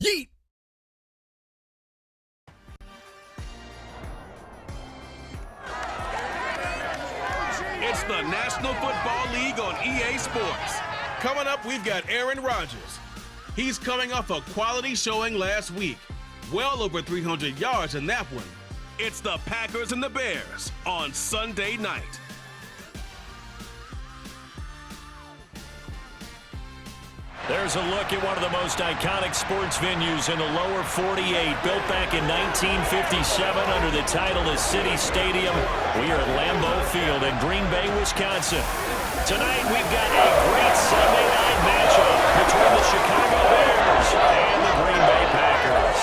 Yeet! It's the National Football League on EA Sports. Coming up, we've got Aaron Rodgers. He's coming off a quality showing last week. Well over 300 yards in that one. It's the Packers and the Bears on Sunday night. There's a look at one of the most iconic sports venues in the lower 48, built back in 1957 under the title of City Stadium. We are at Lambeau Field in Green Bay, Wisconsin. Tonight we've got a great Sunday night matchup between the Chicago Bears and the Green Bay Packers.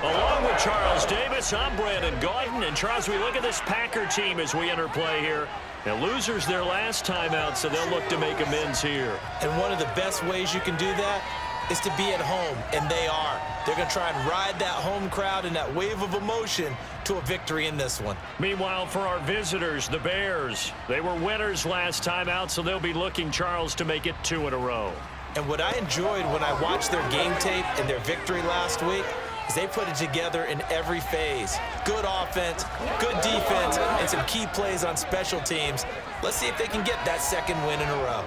Along with Charles Davis, I'm Brandon Gaudin. And Charles, we look at this Packer team as we enter play here. Now, losers their last time out, so they'll look to make amends here. And one of the best ways you can do that is to be at home, and they are. They're going to try and ride that home crowd and that wave of emotion to a victory in this one. Meanwhile, for our visitors, the Bears, they were winners last time out, so they'll be looking, Charles, to make it 2 in a row. And what I enjoyed when I watched their game tape and their victory last week is they put it together in every phase. Good offense, good defense, and some key plays on special teams. Let's see if they can get that second win in a row.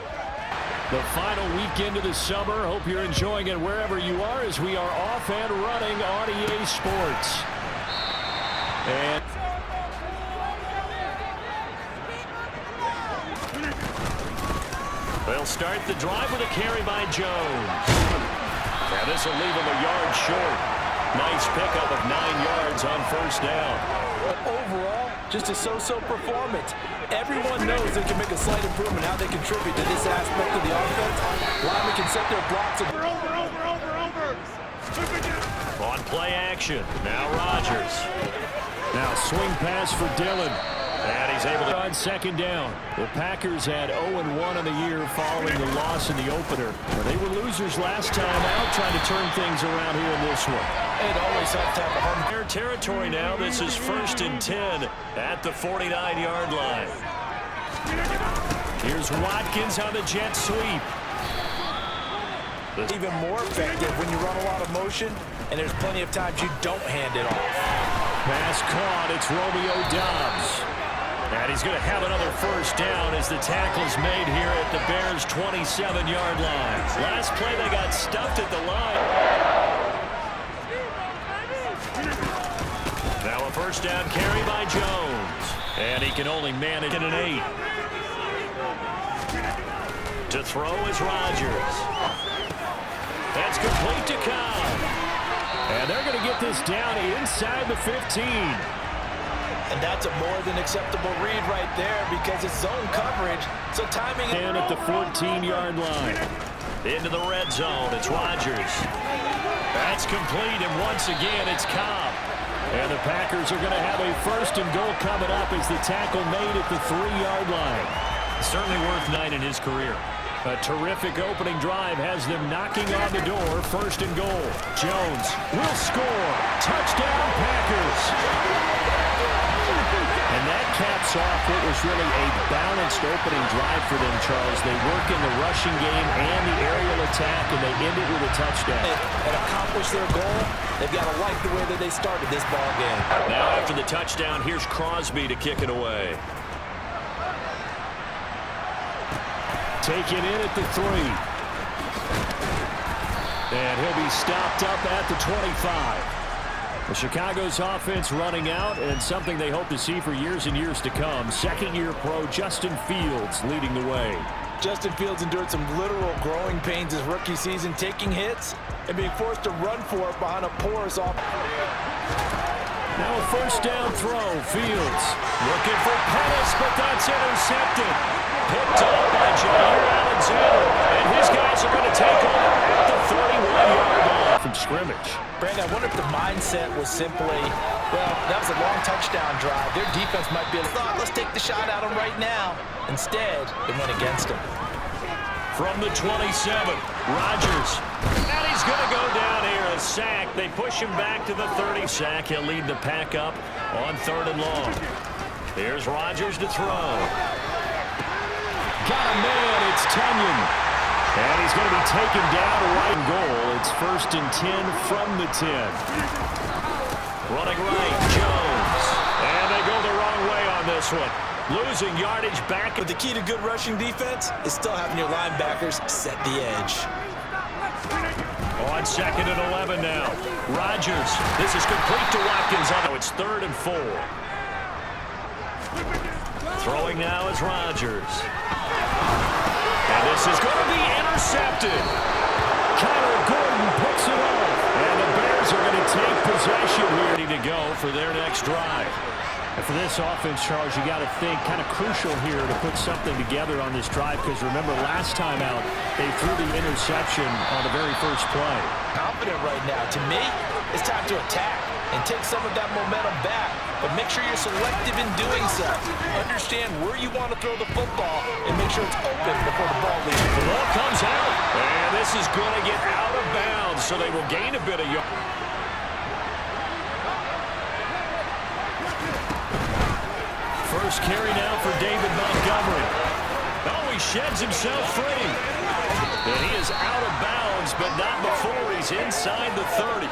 The final weekend of the summer. Hope you're enjoying it wherever you are as we are off and running on EA Sports. And they'll start the drive with a carry by Jones. Now this will leave him a yard short. Nice pickup of 9 yards on first down. But overall, just a so-so performance. Everyone knows they can make a slight improvement how they contribute to this aspect of the offense. Linemen can set their blocks. Over. On play action. Now Rodgers. Now swing pass for Dillon. And he's able to on second down. The Packers had 0-1 in the year following the loss in the opener. They were losers last time out, trying to turn things around here in this one. It always helps to have a home. Their territory now. This is 1st and 10 at the 49-yard line. Here's Watkins on the jet sweep. Even more effective when you run a lot of motion, and there's plenty of times you don't hand it off. Pass caught. It's Romeo Doubs. And he's going to have another first down as the tackle's made here at the Bears' 27-yard line. Last play, they got stuffed at the line. Now a first down carry by Jones. And he can only manage an 8. To throw is Rodgers. That's complete to Cobb. And they're going to get this down inside the 15. And that's a more than acceptable read right there because it's zone coverage, so timing. And at the 14-yard line. Into the red zone, it's Rodgers. That's complete, and once again, it's Cobb. And the Packers are going to have a first and goal coming up as the tackle made at the 3-yard line. Certainly worth 9 in his career. A terrific opening drive has them knocking on the door. 1st and goal. Jones will score. Touchdown, Packers. And that caps off what was really a balanced opening drive for them, Charles. They work in the rushing game and the aerial attack, and they end it with a touchdown. And accomplish their goal, they've got to like the way that they started this ball game. Now after the touchdown, here's Crosby to kick it away. Take it in at the 3. And he'll be stopped up at the 25. The Chicago's offense running out, and something they hope to see for years and years to come. Second-year pro Justin Fields leading the way. Justin Fields endured some literal growing pains his rookie season, taking hits and being forced to run for it behind a porous offense. Now a first down throw. Fields looking for Pettis, but that's intercepted. Picked up by Jair Alexander, and his guys are going to take over at the 31-yard line from scrimmage. Brandon, I wonder if the mindset was simply, well, that was a long touchdown drive. Their defense might be a thought, let's take the shot at him right now. Instead, it went against him. From the 27, Rodgers. And he's going to go down here, a sack. They push him back to the 30. Sack, he'll lead the pack up on 3rd and long. Here's Rodgers to throw. Got a man, it's Tunyon. And he's going to be taken down right in goal. It's 1st and 10 from the 10. Running right, Jones. And they go the wrong way on this one. Losing yardage back. But the key to good rushing defense is still having your linebackers set the edge. On 2nd and 11 now. Rodgers. This is complete to Watkins. Oh, it's 3rd and 4. Throwing now is Rodgers. And this is going to be intercepted. Kyler Gordon picks it off. And the Bears are going to take possession here. Ready to go for their next drive. And for this offense, Charles, you got to think kind of crucial here to put something together on this drive, because remember last time out they threw the interception on the very first play. Confident right now. To me, it's time to attack and take some of that momentum back, but make sure you're selective in doing so. Understand where you want to throw the football and make sure it's open before the ball leaves. The ball comes out, and this is going to get out of bounds, so they will gain a bit of yard. First carry now for David Montgomery. Oh, he sheds himself free. And he is out of bounds, but not before he's inside the 30.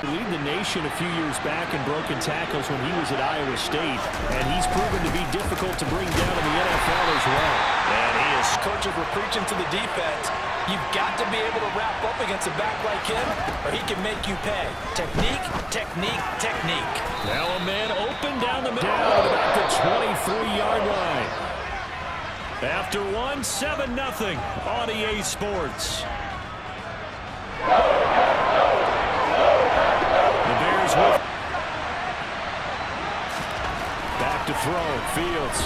He led the nation a few years back in broken tackles when he was at Iowa State, and he's proven to be difficult to bring down in the NFL as well. And he is. Coaches were preaching to the defense. You've got to be able to wrap up against a back like him, or he can make you pay. Technique, technique, technique. Now a man open down the middle. Down about the 23-yard line. After 7-0 on EA Sports. The Bears with. Back to throw. Fields.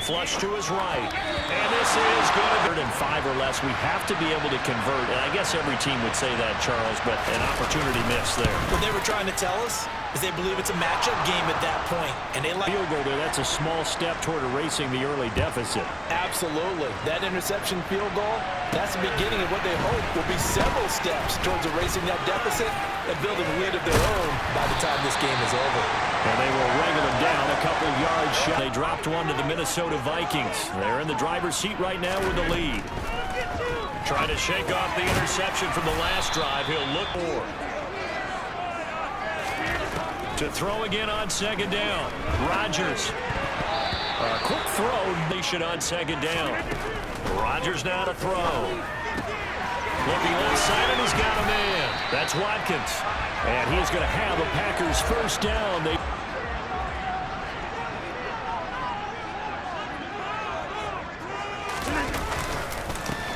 Flush to his right. And this is good. 3rd and 5 or less. We have to be able to convert. And I guess every team would say that, Charles, but an opportunity missed there. What they were trying to tell us is they believe it's a matchup game at that point. And they like Field goal there, that's a small step toward erasing the early deficit. Absolutely. That interception field goal, that's the beginning of what they hope will be several steps towards erasing that deficit and building a lead of their own by the time this game is over. And they will wrangle them down a couple yards shot. They dropped one to the Minnesota Vikings. They're in the driver's seat right now with the lead. Trying to shake off the interception from the last drive. He'll look for. To throw again on 2nd down. Rodgers. A quick throw. Nation on 2nd down. Rodgers now to throw. Looking left side, and he's got a man. That's Watkins. And he's going to have a Packers first down.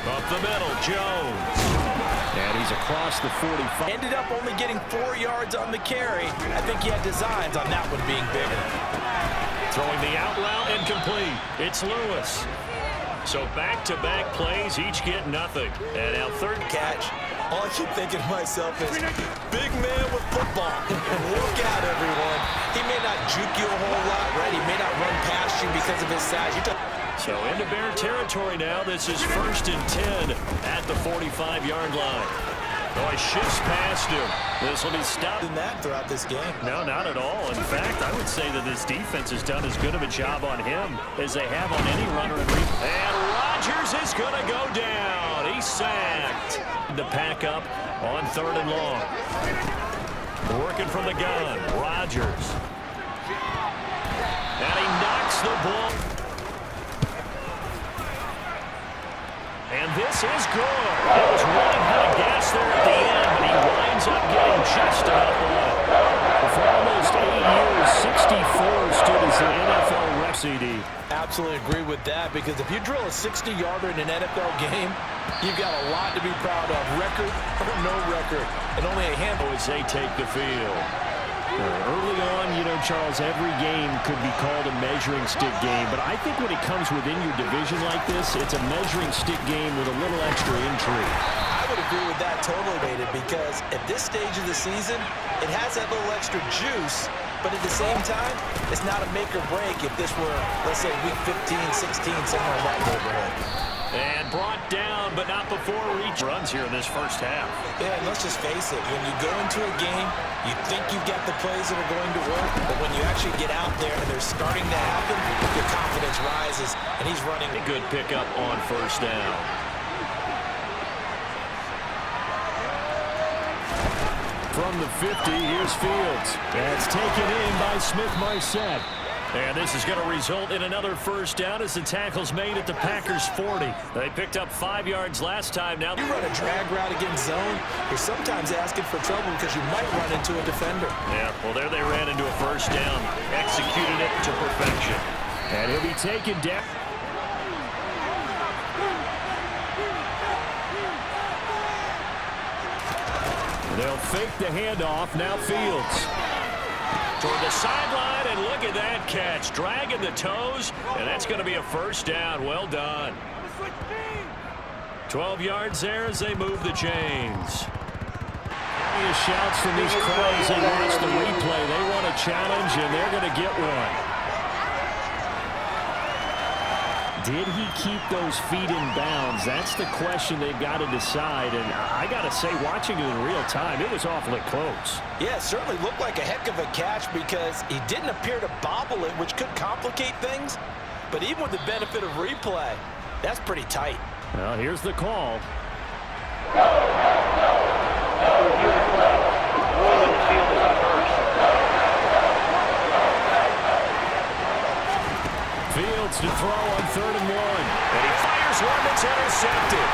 Up the middle, Jones. And he's across the 45. Ended up only getting 4 yards on the carry. I think he had designs on that one being bigger. Throwing the out route incomplete. It's Lewis. So back-to-back plays, each get nothing. And now 3rd catch. All I keep thinking to myself is, big man with football. Look out, everyone. He may not juke you a whole lot, right? He may not run past you because of his size. So into Bear territory now. This is 1st and 10 at the 45-yard line. Oh, he shifts past him. This will be stopped. In that throughout this game. No, not at all. In fact, I would say that this defense has done as good of a job on him as they have on any runner. And Rodgers is going to go down. He's sacked. To pack up on 3rd and long. Working from the gun. Rodgers. And he knocks the ball. And this is good. It was running out of gas there at the end, but he winds up getting just enough on it. For almost 8 years, 64 stood as the NFL record. CD. Absolutely agree with that, because if you drill a 60-yarder in an NFL game, you've got a lot to be proud of, record or no record, and only a handful as they take the field. Early on, you know, Charles, every game could be called a measuring stick game, but I think when it comes within your division like this, it's a measuring stick game with a little extra intrigue. I would agree with that totally, David, because at this stage of the season, it has that little extra juice, but at the same time, it's not a make or break if this were, let's say, week 15, 16, somewhere in that neighborhood. And brought down, but not before reach. Runs here in this first half. Yeah, and let's just face it. When you go into a game, you think you've got the plays that are going to work, but when you actually get out there and they're starting to happen, your confidence rises, and he's running. A good pickup on first down. From the 50, here's Fields. That's taken in by Smith-Marset. And this is going to result in another first down as the tackle's made at the Packers' 40. They picked up 5 yards last time. Now you run a drag route against zone, you're sometimes asking for trouble because you might run into a defender. Yeah, well, there they ran into a first down. Executed it to perfection. And he'll be taken down. They'll fake the handoff. Now Fields. Toward the sideline, and look at that catch. Dragging the toes, and that's going to be a first down. Well done. 12 yards there as they move the chains. Shouts from these crowds. They watch the replay. They want a challenge, and they're going to get one. Did he keep those feet in bounds? That's the question they've got to decide. And I got to say, watching it in real time, it was awfully close. Yeah, it certainly looked like a heck of a catch because he didn't appear to bobble it, which could complicate things. But even with the benefit of replay, that's pretty tight. Well, here's the call. Fields to throw on 3rd and 1. And he fires one that's intercepted.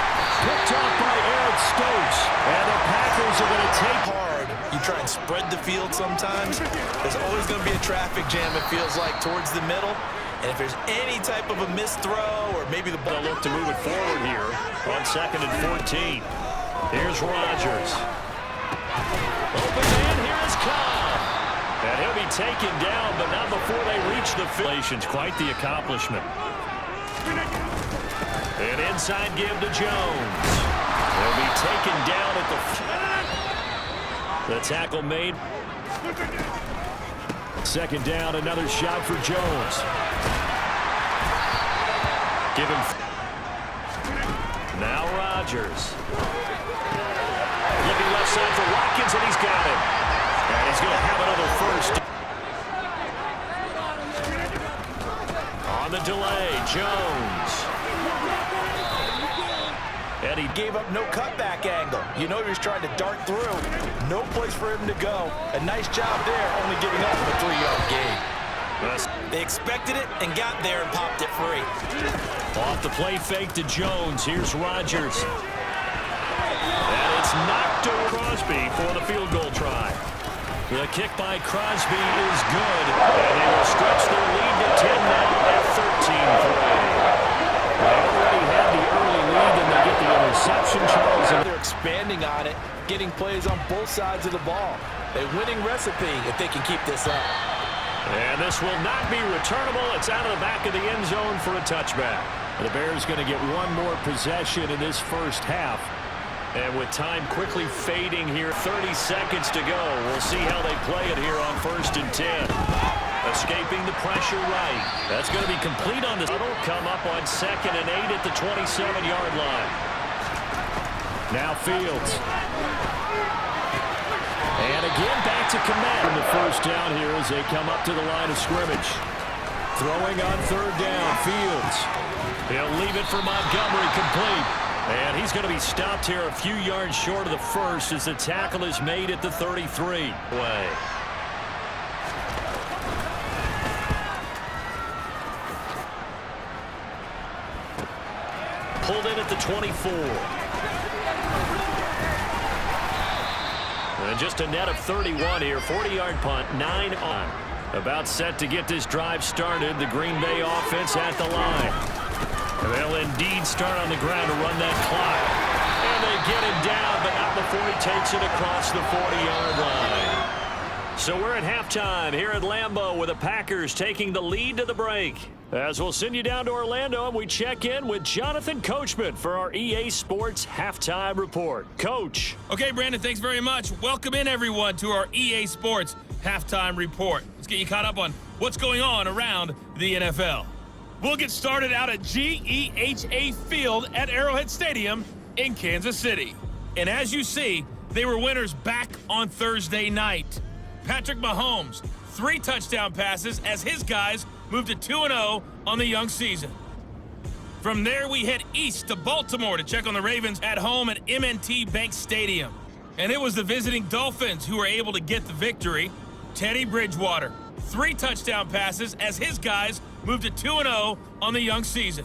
Picked off by Eric Stokes. And the Packers are going to take hard. You try and spread the field sometimes. There's always going to be a traffic jam, it feels like, towards the middle. And if there's any type of a missed throw or maybe the ball. They'll look to move it forward here on 2nd and 14. Here's Rodgers. Open man, here is Cobb. And he'll be taken down, but not before they reach the finish. Quite the accomplishment. An inside give to Jones. He'll be taken down at the tackle made. 2nd down, another shot for Jones. Give him. Now Rodgers. Looking left side for Watkins, and he's got it. And he's going to have another first. On the delay, Jones. And he gave up no cutback angle. You know he was trying to dart through. No place for him to go. A nice job there, only giving up a 3-yard gain. They expected it and got there and popped it free. Off the play fake to Jones. Here's Rodgers. And it's knocked to Crosby for the field goal try. The kick by Crosby is good. And they will stretch their lead to 10 now at 13-3. They already had the early lead, and they get the interception, Charles. And they're expanding on it, getting plays on both sides of the ball. A winning recipe if they can keep this up. And this will not be returnable. It's out of the back of the end zone for a touchback. The Bears going to get one more possession in this first half. And with time quickly fading here, 30 seconds to go. We'll see how they play it here on 1st and 10. Escaping the pressure right. That's going to be complete on the tunnel. Come up on 2nd and 8 at the 27-yard line. Now Fields. And again back to command. The first down here as they come up to the line of scrimmage. Throwing on 3rd down, Fields. He'll leave it for Montgomery, complete. And he's going to be stopped here a few yards short of the first as the tackle is made at the 33. Pulled in at the 24. And just a net of 31 here. 40-yard punt, 9 on. About set to get this drive started. The Green Bay offense at the line. They'll indeed start on the ground to run that clock. And they get him down, but not before he takes it across the 40-yard line. So we're at halftime here at Lambeau with the Packers taking the lead to the break. As we'll send you down to Orlando and we check in with Jonathan Coachman for our EA Sports Halftime Report. Coach. Okay, Brandon, thanks very much. Welcome in, everyone, to our EA Sports Halftime Report. Let's get you caught up on what's going on around the NFL. We'll get started out at GEHA Field at Arrowhead Stadium in Kansas City. And as you see, they were winners back on Thursday night. Patrick Mahomes, 3 touchdown passes as his guys moved to 2-0 on the young season. From there, we head east to Baltimore to check on the Ravens at home at M&T Bank Stadium. And it was the visiting Dolphins who were able to get the victory. Teddy Bridgewater, 3 touchdown passes as his guys moved to 2-0 on the young season.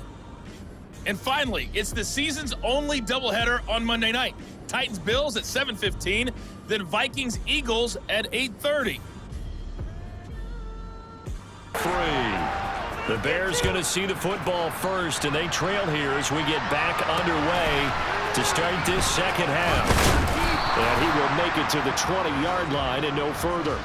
And finally, it's the season's only doubleheader on Monday night. Titans-Bills at 7:15, then Vikings-Eagles at 8:30. The Bears going to see the football first, and they trail here as we get back underway to start this second half. And he will make it to the 20-yard line and no further.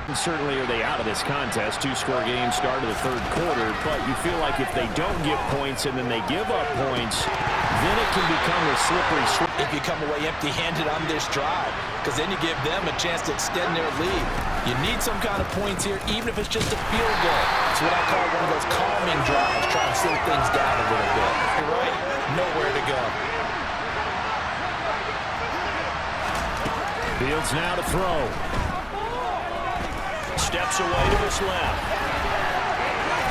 And certainly are they out of this contest. 2-score game start of the third quarter, but you feel like if they don't get points and then they give up points, then it can become a slippery slope. If you come away empty-handed on this drive, because then you give them a chance to extend their lead. You need some kind of points here, even if it's just a field goal. It's what I call one of those calming drives, trying to slow things down a little bit. You're right, nowhere to go. Fields now to throw. Steps away to his left.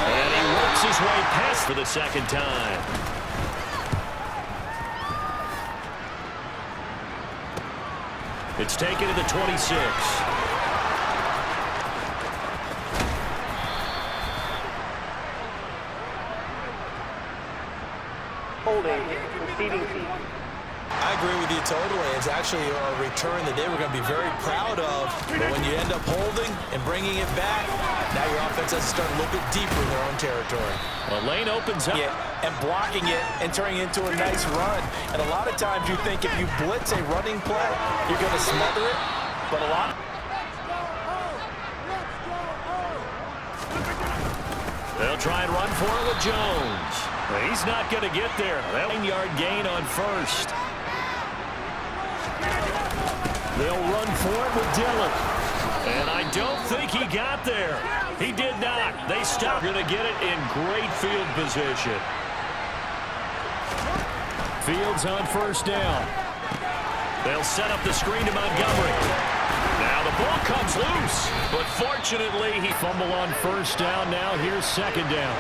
And he works his way past for the second time. It's taken to the 26. Holding, conceding team. I agree with you totally. It's actually a return that they were going to be very proud of. But when you end up holding and bringing it back, now your offense has to start a little bit deeper in their own territory. The lane opens up. Yeah, and blocking it and turning it into a nice run. And a lot of times you think if you blitz a running play, you're going to smother it. But a lot. They'll try and run for it with Jones. He's not going to get there. That 9-yard gain on first. They'll run for it with Dillon. And I don't think he got there. He did not. They stopped. Going to get it in great field position. Fields on first down. They'll set up the screen to Montgomery. Now the ball comes loose. But fortunately, he fumbled on first down. Now here's second down.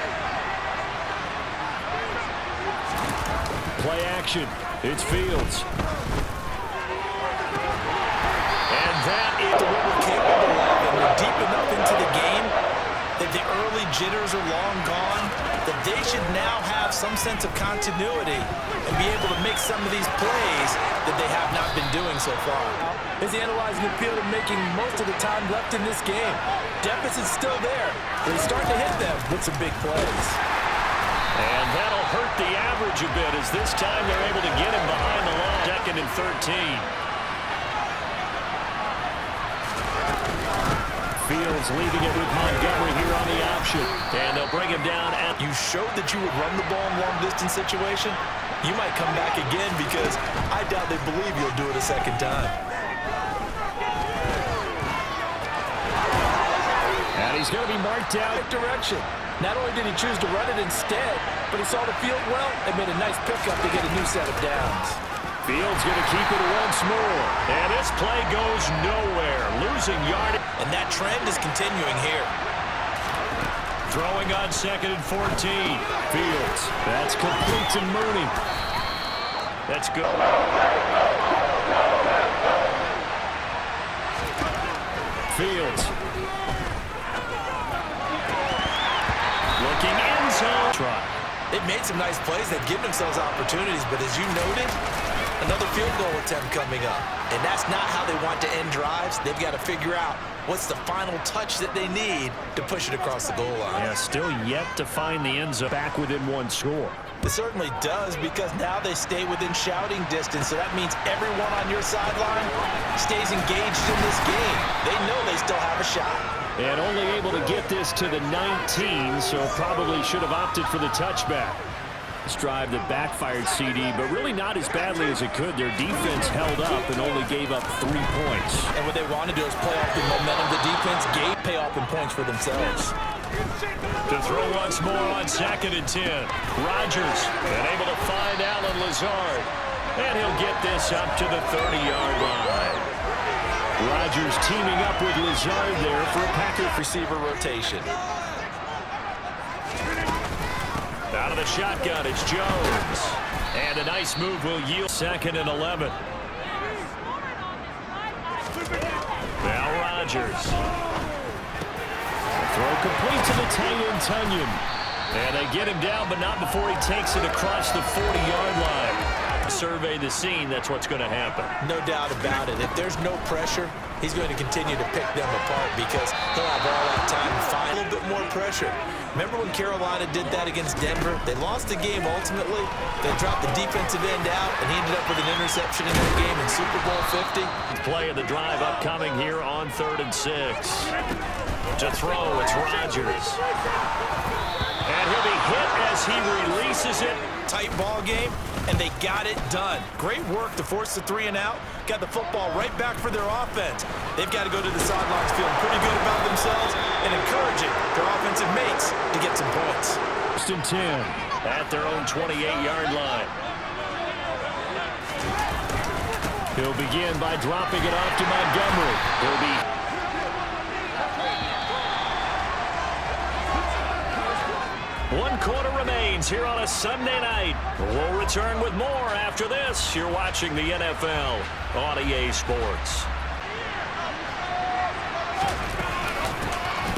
Play action. It's Fields. And that is What we're capable of, and we're deep enough into the game that the early jitters are long gone, that they should now have some sense of continuity and be able to make some of these plays that they have not been doing so far. Is analyzing the field and making most of the time left in this game. Deficit's still there, but he's starting to hit them with some big plays. And that'll hurt the average a bit as this time they're able to get him behind the line. Second and 13. Fields leaving it with Montgomery here on the option. And they'll bring him down. You showed that you would run the ball in long-distance situation. You might come back again because I doubt they believe you'll do it a second time. And he's going to be marked down. Direction. Not only did he choose to run it instead, but he saw the field well and made a nice pickup to get a new set of downs. Fields going to keep it once more. And this play goes nowhere. Losing yardage. And that trend is continuing here. Throwing on second and 14. Fields. That's complete to Mooney. That's good. Fields. Looking in zone. Try. They've made some nice plays. They've given themselves opportunities, but as you noted, another field goal attempt coming up. And that's not how they want to end drives. They've got to figure out what's the final touch that they need to push it across the goal line. Yeah, still yet to find the end zone. Back within one score. It certainly does, because now they stay within shouting distance, so that means everyone on your sideline stays engaged in this game. They know they still have a shot. And only able to get this to the 19, so probably should have opted for the touchback. This drive that backfired CD, but really not as badly as it could. Their defense held up and only gave up 3 points. And what they want to do is play off the momentum the defense gave, pay off in points for themselves. To throw once more on second and 10. Rodgers unable to find Alan Lazard. And he'll get this up to the 30-yard line. Rodgers teaming up with Lazard there for a Packer receiver rotation. Out of the shotgun, it's Jones. And a nice move will yield second and 11. Now Rodgers. Throw complete to the tight end, Tunyon. And they get him down, but not before he takes it across the 40-yard line. Survey the scene, that's what's going to happen. No doubt about it. If there's no pressure, he's going to continue to pick them apart because he'll have all that time to find a little bit more pressure. Remember when Carolina did that against Denver? They lost the game ultimately. They dropped the defensive end out, and he ended up with an interception in that game in Super Bowl 50. Play of the drive upcoming here on 3rd and 6. To throw, it's Rodgers. And he'll be hit as he releases it. Tight ball game, and they got it done. Great work to force the 3 and out. Got the football right back for their offense. They've got to go to the sidelines feeling pretty good about themselves and encouraging their offensive mates to get some points. 1st and 10 at their own 28-yard line. He'll begin by dropping it off to Montgomery. He'll be... One quarter remains here on a Sunday night. We'll return with more after this. You're watching the NFL on EA Sports.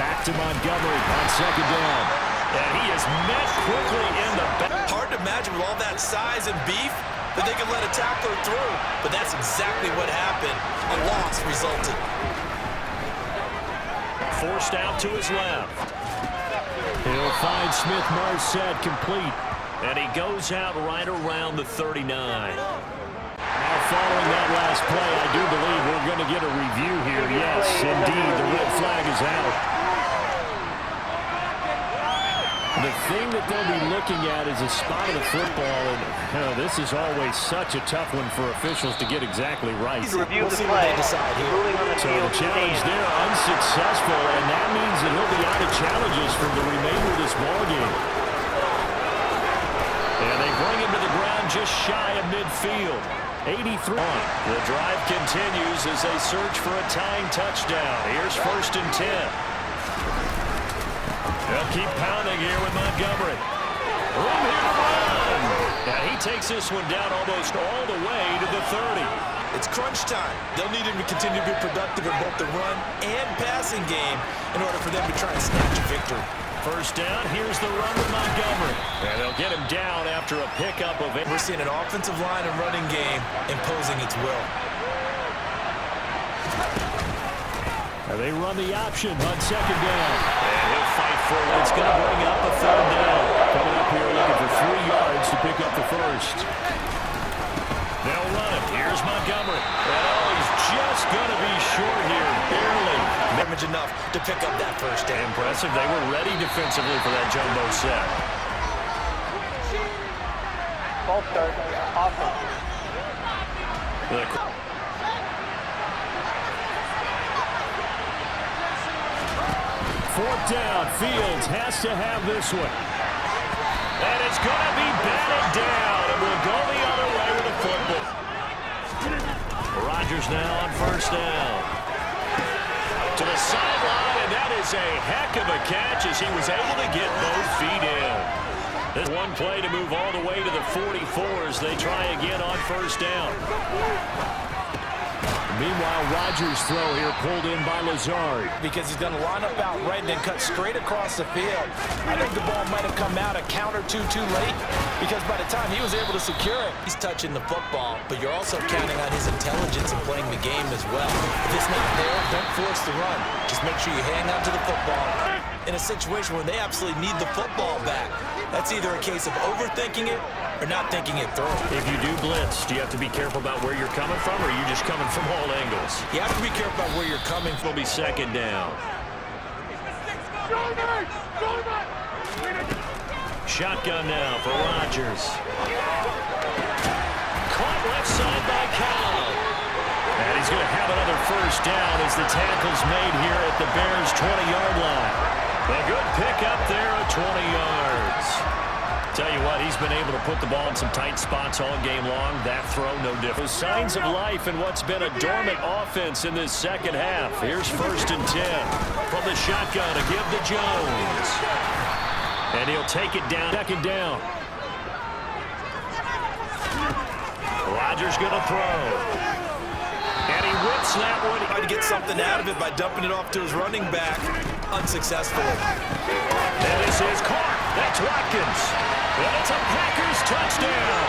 Back to Montgomery on 2nd down. And he is met quickly in the back. Hard to imagine with all that size and beef that they could let a tackler through. But that's exactly what happened. A loss resulted. Forced out to his left. He'll find Smith-Marset complete. And he goes out right around the 39. Now following that last play, I do believe we're going to get a review here. Yes, indeed, the red flag is out. The thing that they'll be looking at is a spot of the football. And this is always such a tough one for officials to get exactly right. Review the play. Ruling on the So field the challenge there unsuccessful, and that means that he'll be out of challenges for the remainder of this ballgame. And they bring him to the ground just shy of midfield. 83. The drive continues as they search for a tying touchdown. Here's 1st and 10. They'll keep pounding here with Montgomery. Room here to run. And he takes this one down almost all the way to the 30. It's crunch time. They'll need him to continue to be productive in both the run and passing game in order for them to try and snatch a victory. 1st down, here's the run with Montgomery. And they'll get him down after a pickup of 8. We're seeing an offensive line and running game imposing its will. And they run the option on 2nd down. And he'll fight for it. It's going to bring up a 3rd down. Coming up here looking for 3 yards to pick up the 1st. They'll run it. Here's Montgomery. And he's just going to be short here, barely. Damage enough to pick up that 1st down. Impressive. They were ready defensively for that jumbo set. Ball start. Offense. 4th down. Fields has to have this one. And it's going to be batted down. And we'll go the other way with the football. Rodgers now on 1st down. To the sideline, and that is a heck of a catch as he was able to get both feet in. This one play to move all the way to the 44 as they try again on 1st down. Meanwhile, Rodgers' throw here pulled in by Lazard. Because he's going to line up out right and then cut straight across the field. I think the ball might have come out a count or two too late because by the time he was able to secure it, he's touching the football, but you're also counting on his intelligence in playing the game as well. If it's not there, don't force the run. Just make sure you hang on to the football in a situation where they absolutely need the football back. That's either a case of overthinking it or not thinking it through. If you do blitz, do you have to be careful about where you're coming from, or are you just coming from all angles? You have to be careful about where you're coming from. It'll be 2nd down. Shotgun now for Rodgers. Caught left side by Cobb. And he's going to have another 1st down as the tackle's made here at the Bears' 20-yard line. A good pickup there at 20 yards. Tell you what, he's been able to put the ball in some tight spots all game long. That throw, no different. Signs of life in what's been a dormant offense in this 2nd half. Here's 1st and 10 from the shotgun to give to Jones. And he'll take it down. 2nd down. Rodgers going to throw. And he whips snap would Tried to get something out of it by dumping it off to his running back, unsuccessfully. And this is caught. That's Watkins. And it's a Packers touchdown.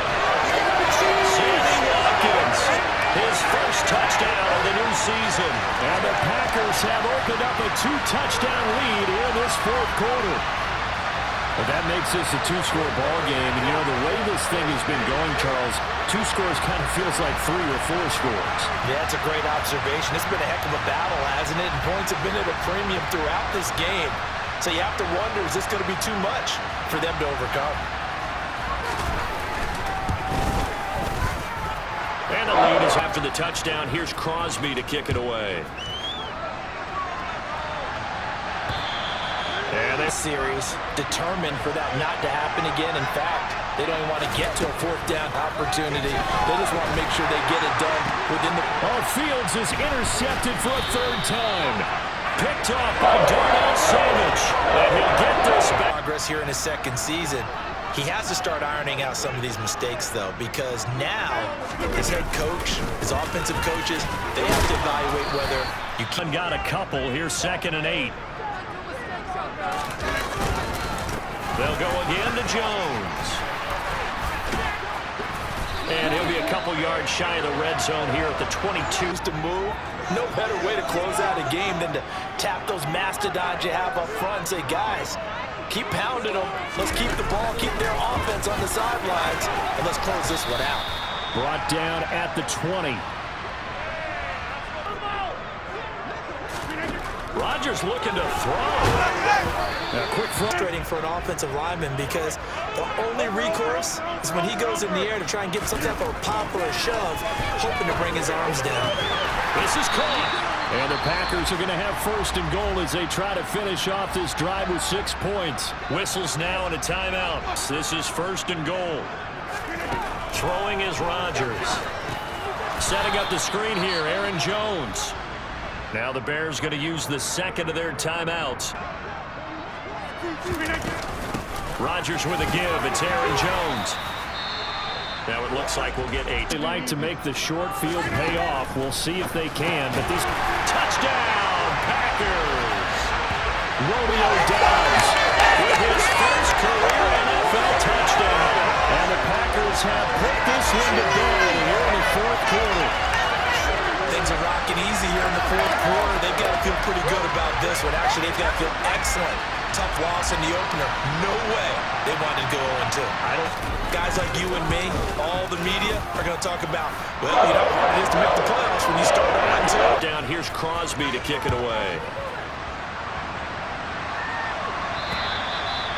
Sammy Watkins, his first touchdown of the new season. And the Packers have opened up a 2-touchdown lead here in this fourth quarter. But that makes this a 2-score ball game. And, you know, the way this thing has been going, Charles, 2 scores kind of feels like 3 or 4 scores. Yeah, that's a great observation. It's been a heck of a battle, hasn't it? And points have been at a premium throughout this game. So you have to wonder, is this going to be too much for them to overcome? And the lead is after the touchdown. Here's Crosby to kick it away. And this series determined for that not to happen again. In fact, they don't even want to get to a 4th down opportunity. They just want to make sure they get it done within the... Oh, Fields is intercepted for a 3rd time. Picked off by Darnell Savage. And he'll get this back. Progress here in his 2nd season. He has to start ironing out some of these mistakes, though, because now his head coach, his offensive coaches, they have to evaluate whether you can... Got a couple. Here's 2nd and 8. They'll go again to Jones. And he'll be a couple yards shy of the red zone here at the 22. To move, no better way to close out a game than to tap those mastodons you have up front and say, guys, keep pounding them. Let's keep the ball, keep their offense on the sidelines, and let's close this one out. Brought down at the 20. Rodgers looking to throw. Quick frustrating for an offensive lineman because the only recourse is when he goes in the air to try and get some type of a pop or a shove, hoping to bring his arms down. This is caught. And the Packers are going to have 1st and goal as they try to finish off this drive with 6 points. Whistles now and a timeout. This is 1st and goal. Throwing is Rodgers. Setting up the screen here, Aaron Jones. Now the Bears going to use the 2nd of their timeouts. Rodgers with a give. It's Aaron Jones. Now it looks like we'll get 8. They like to make the short field pay off. We'll see if they can. But these touchdown Packers. Romeo Doubs with his first career NFL touchdown. And the Packers have put this one to bed here in the 4th quarter. Things are rocking easy here in the 4th quarter. They've got to feel pretty good about this one. Actually, they've got to feel excellent. Tough loss in the opener. No way they wanted to go 0-2. Guys like you and me, all the media, are going to talk about, well, you know how hard it is to make the playoffs when you start 0-2. Down, here's Crosby to kick it away.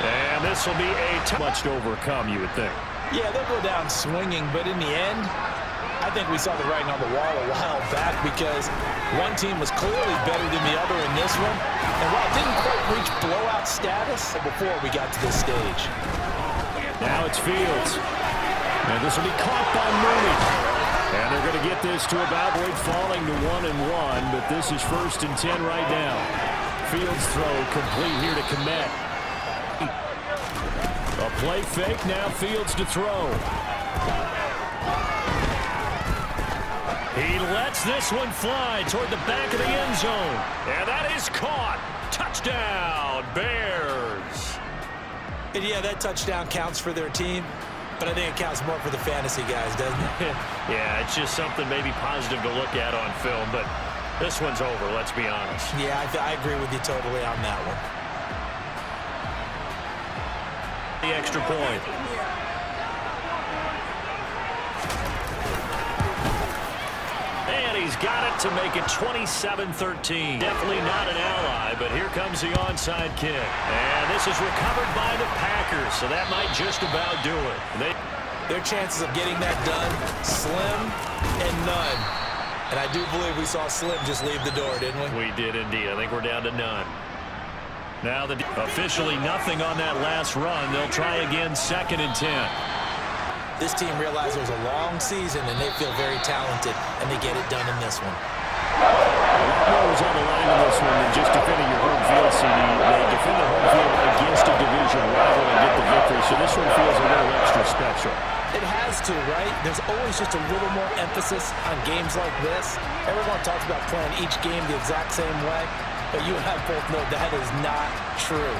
And this will be much to overcome, you would think. Yeah, they'll go down swinging, but in the end, I think we saw the writing on the wall a while back because one team was clearly better than the other in this one. And while it didn't quite reach blowout status before we got to this stage. Now it's Fields. And this will be caught by Mooney. And they're going to get this to about falling to 1-1, but this is 1st and 10 right now. Fields throw complete here to Kmet. A play fake, now Fields to throw. He lets this one fly toward the back of the end zone. And that is caught. Touchdown, Bears. And yeah, that touchdown counts for their team, but I think it counts more for the fantasy guys, doesn't it? Yeah, it's just something maybe positive to look at on film, but this one's over, let's be honest. Yeah, I agree with you totally on that one. The extra point. And he's got it to make it 27-13. Definitely not an ally, but here comes the onside kick. And this is recovered by the Packers, so that might just about do it. Their chances of getting that done, slim and none. And I do believe we saw Slim just leave the door, didn't we? We did indeed. I think we're down to none. Now officially nothing on that last run. They'll try again 2nd and 10. This team realized it was a long season, and they feel very talented, and they get it done in this one. More was on the line in this one than just defending your home field, CD. They defend their home field against a division rival and get the victory, so this one feels a little extra special. It has to, right? There's always just a little more emphasis on games like this. Everyone talks about playing each game the exact same way, but you and I both know that is not true.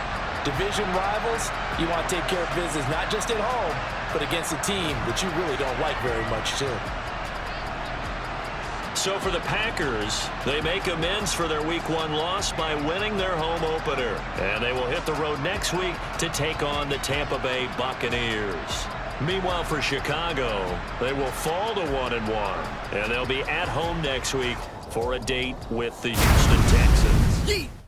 Division rivals, you want to take care of business not just at home, but against a team that you really don't like very much too. So for the Packers, they make amends for their Week 1 loss by winning their home opener. And they will hit the road next week to take on the Tampa Bay Buccaneers. Meanwhile, for Chicago, they will fall to 1-1, and they'll be at home next week for a date with the Houston Texans.